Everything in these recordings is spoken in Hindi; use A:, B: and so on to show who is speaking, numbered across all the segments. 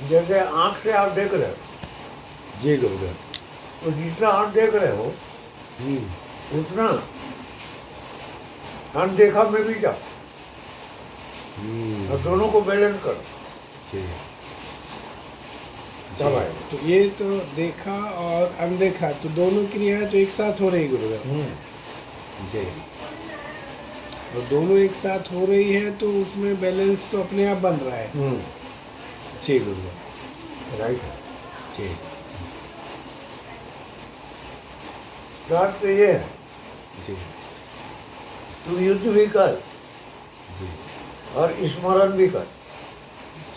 A: जैसे आँख से आप देख रहे हो,
B: जी गुरुदेव।
A: तो जितना आँख देख रहे हो उतना अनदेखा में भी जाओ और दोनों को बैलेंस करो,
B: जी
A: तब आएगा।
B: तो ये तो देखा और अनदेखा तो दोनों क्रियाएं तो एक साथ हो रही गुरुदेव। जी, और दोनों एक साथ हो रही है तो उसमें बैलेंस तो अपने आप बन रहा है। जी गुरुदेव।
A: राइट।
B: जी
A: बात तो ये है,
B: जी
A: तू युद्ध भी कर
B: जी
A: और स्मरण भी कर,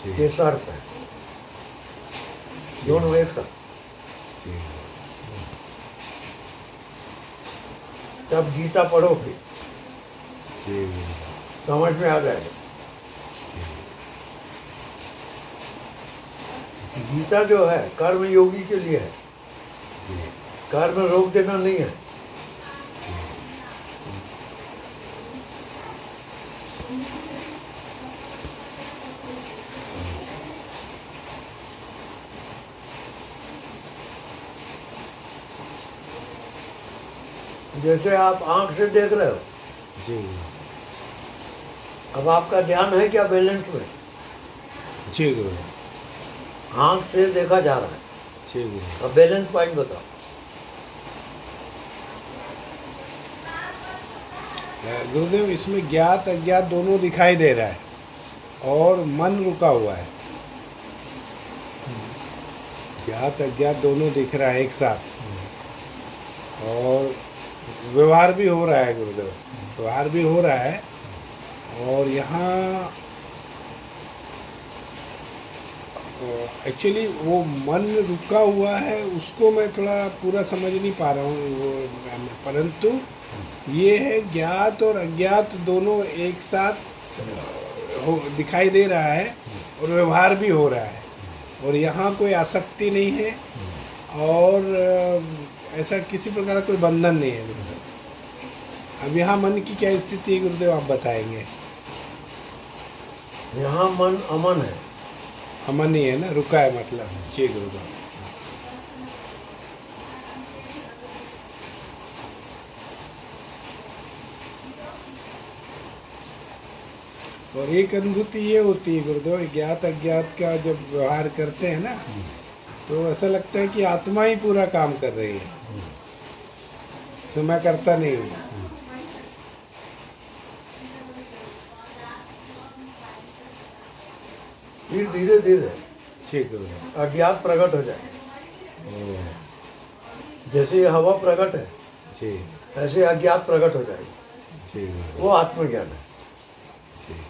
B: जी
A: ये शर्त है, दोनों एक साथ,
B: जी
A: तब गीता पढ़ो फिर
B: जी
A: समझ में आ जाएगा। गीता जो है कर्म योगी के लिए है,
B: जी
A: कर्म रोक देना नहीं है। जैसे आप आंख से देख रहे हो,
B: जी
A: अब आपका ध्यान है क्या बैलेंस में?
B: जी गुरुदेव।
A: आंख से देखा जा रहा है,
B: जी गुरुदेव।
A: अब बैलेंस पॉइंट बताओ।
B: गुरुदेव इसमें ज्ञात अज्ञात दोनों दिखाई दे रहा है और मन रुका हुआ है। ज्ञात अज्ञात दोनों दिख रहा है एक साथ और व्यवहार भी हो रहा है गुरुदेव, व्यवहार भी हो रहा है। और यहाँ एक्चुअली वो मन रुका हुआ है, उसको मैं थोड़ा पूरा समझ नहीं पा रहा हूँ वो, परंतु ये है ज्ञात और अज्ञात दोनों एक साथ दिखाई दे रहा है और व्यवहार भी हो रहा है और यहाँ कोई आसक्ति नहीं है और ऐसा किसी प्रकार का कोई बंधन नहीं है गुरुदेव। अब यहाँ मन की क्या स्थिति है गुरुदेव, आप बताएंगे?
A: यहाँ मन अमन है,
B: अमन ही है ना, रुका है मतलब। जी गुरुदेव। और एक अनुभूति ये होती है गुरुदेव, ज्ञात अज्ञात का जब व्यवहार करते हैं ना तो ऐसा लगता है कि आत्मा ही पूरा काम कर रही है, तो मैं करता नहीं हूँ।
A: फिर धीरे धीरे
B: ठीक गुरुदेव।
A: अज्ञात प्रकट हो जाए। जैसे ये हवा प्रकट है,
B: जी
A: ऐसे अज्ञात प्रकट हो जाएगी,
B: जी गुरुदेव।
A: वो आत्मज्ञान है।
B: जी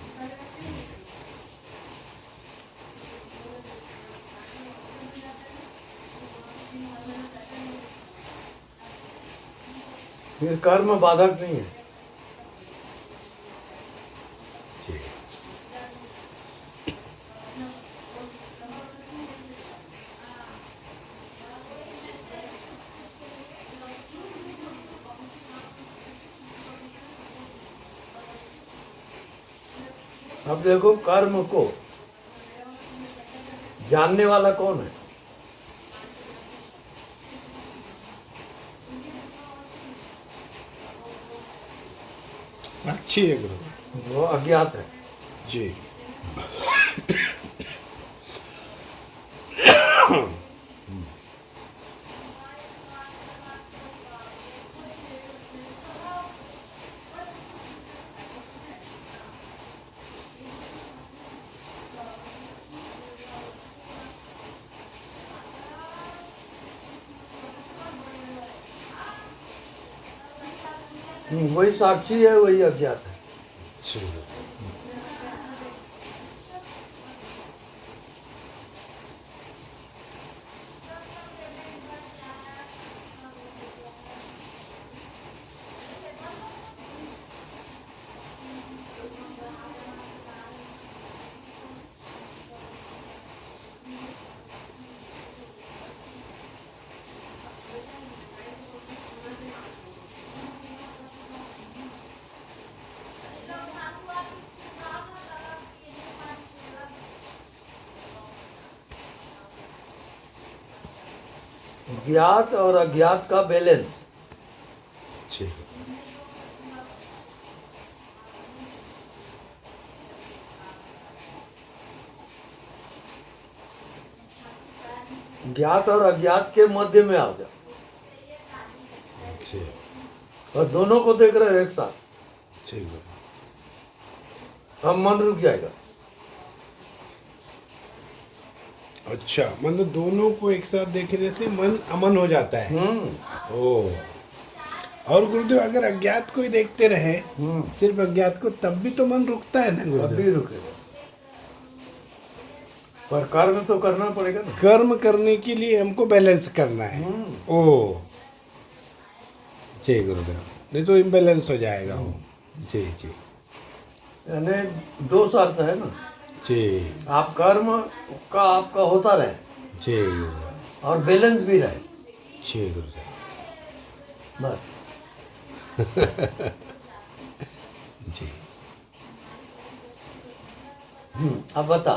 A: फिर कर्म बाधक नहीं है।
B: जी
A: अब देखो कर्म को जानने वाला कौन है?
B: साक्षी है गुरुदेव।
A: वो अज्ञात है।
B: जी
A: वही साक्षी है, वही अज्ञात है।
B: जी
A: ज्ञात और अज्ञात का बैलेंस।
B: ठीक है।
A: ज्ञात और अज्ञात के मध्य में आ जाओ
B: ठीक
A: और दोनों को देख रहे हो एक साथ,
B: ठीक है।
A: अब मन रुक जाएगा।
B: अच्छा, मतलब दोनों को एक साथ देखने से मन अमन हो जाता है। ओ, और गुरुदेव अगर अज्ञात को ही देखते रहे, सिर्फ अज्ञात को, तब भी तो मन रुकता है ना
A: तब
B: गुरुदेव?
A: भी रुकेगा, पर कर्म तो करना पड़ेगा ना।
B: कर्म करने के लिए हमको बैलेंस करना है। ओ, जी गुरुदेव, नहीं तो इम्बैलेंस हो जाएगा वो। जी जी
A: यानी दो शर्त है ना,
B: जी
A: आप कर्म का आपका होता रहे
B: जी गुरुदेव,
A: और बैलेंस भी रहे,
B: जी गुरुदेव।
A: बस।
B: जी
A: अब बता,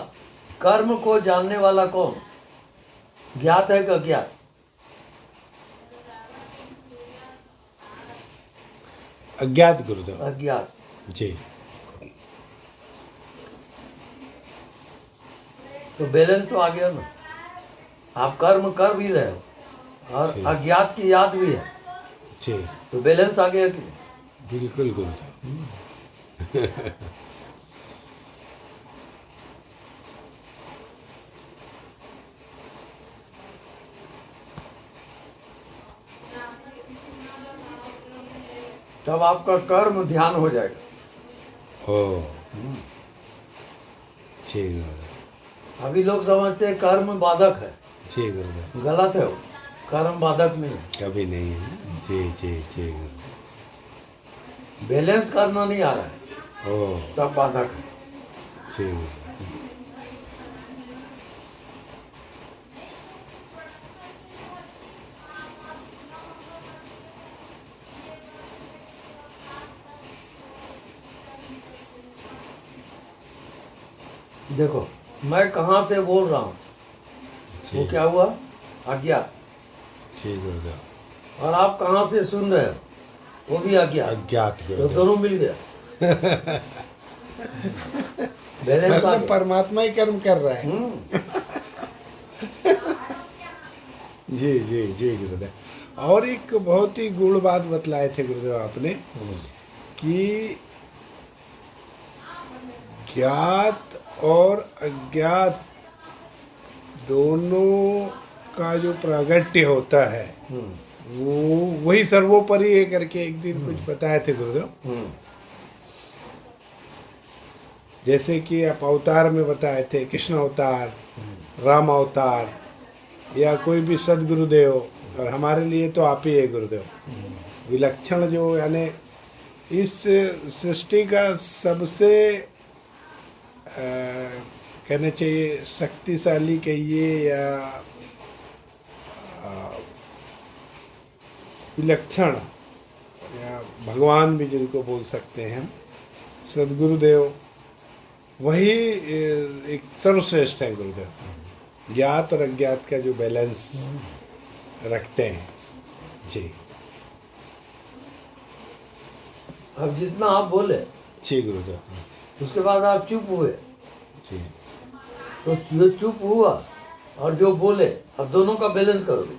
A: कर्म को जानने वाला कौन, ज्ञात है कि अज्ञात?
B: अज्ञात गुरुदेव।
A: अज्ञात।
B: जी,
A: तो बैलेंस तो आ गया ना, आप कर्म कर भी रहे हो और
B: ठीक।
A: अज्ञात की याद भी है,
B: जी
A: तो बैलेंस आ गया कि नहीं?
B: बिल्कुल गुरुदेव।
A: तब आपका कर्म ध्यान हो जाएगा।
B: ओ, जी गुरुदेव,
A: अभी लोग समझते हैं कर्म बाधक है,
B: जी गुरुदेव।
A: गलत है वो, कर्म बाधक नहीं है।
B: कभी नहीं है ना। जी जी जी गुरुदेव।
A: बैलेंस करना नहीं आ रहा है,
B: ओ,
A: तब बाधक है।
B: जी गुरुदेव।
A: देखो, मैं कहाँ से बोल रहा हूँ, वो
B: जी
A: क्या हुआ, अज्ञात।
B: जी गुरुदेव।
A: और आप कहाँ से सुन रहे हो, वो भी अज्ञात।
B: अज्ञात
A: तो
B: गुरुदेव।
A: दोनों मिल गया। बैलेंस आ
B: मतलब
A: गया।
B: परमात्मा ही कर्म कर रहा है। जी जी जी गुरुदेव। और एक बहुत ही गूढ़ बात बतलाए थे गुरुदेव आपने कि ज्ञात और अज्ञात दोनों का जो प्रागट्य होता है वो वही सर्वोपरि है करके एक दिन कुछ बताए थे गुरुदेव। जैसे कि आप अवतार में बताए थे, कृष्ण अवतार, राम अवतार, या कोई भी सदगुरुदेव, और हमारे लिए तो आप ही है गुरुदेव। विलक्षण जो, यानी इस सृष्टि का सबसे कहना चाहिए शक्तिशाली कहिए या विलक्षण, या भगवान भी जिनको बोल सकते हैं हम, सदगुरुदेव, वही एक सर्वश्रेष्ठ है गुरुदेव। ज्ञात और अज्ञात का जो बैलेंस रखते हैं। जी
A: अब जितना आप बोले,
B: जी गुरुदेव।
A: उसके बाद आप चुप हुए,
B: जी
A: तो जो चुप हुआ और जो बोले, अब दोनों का बैलेंस करोगे।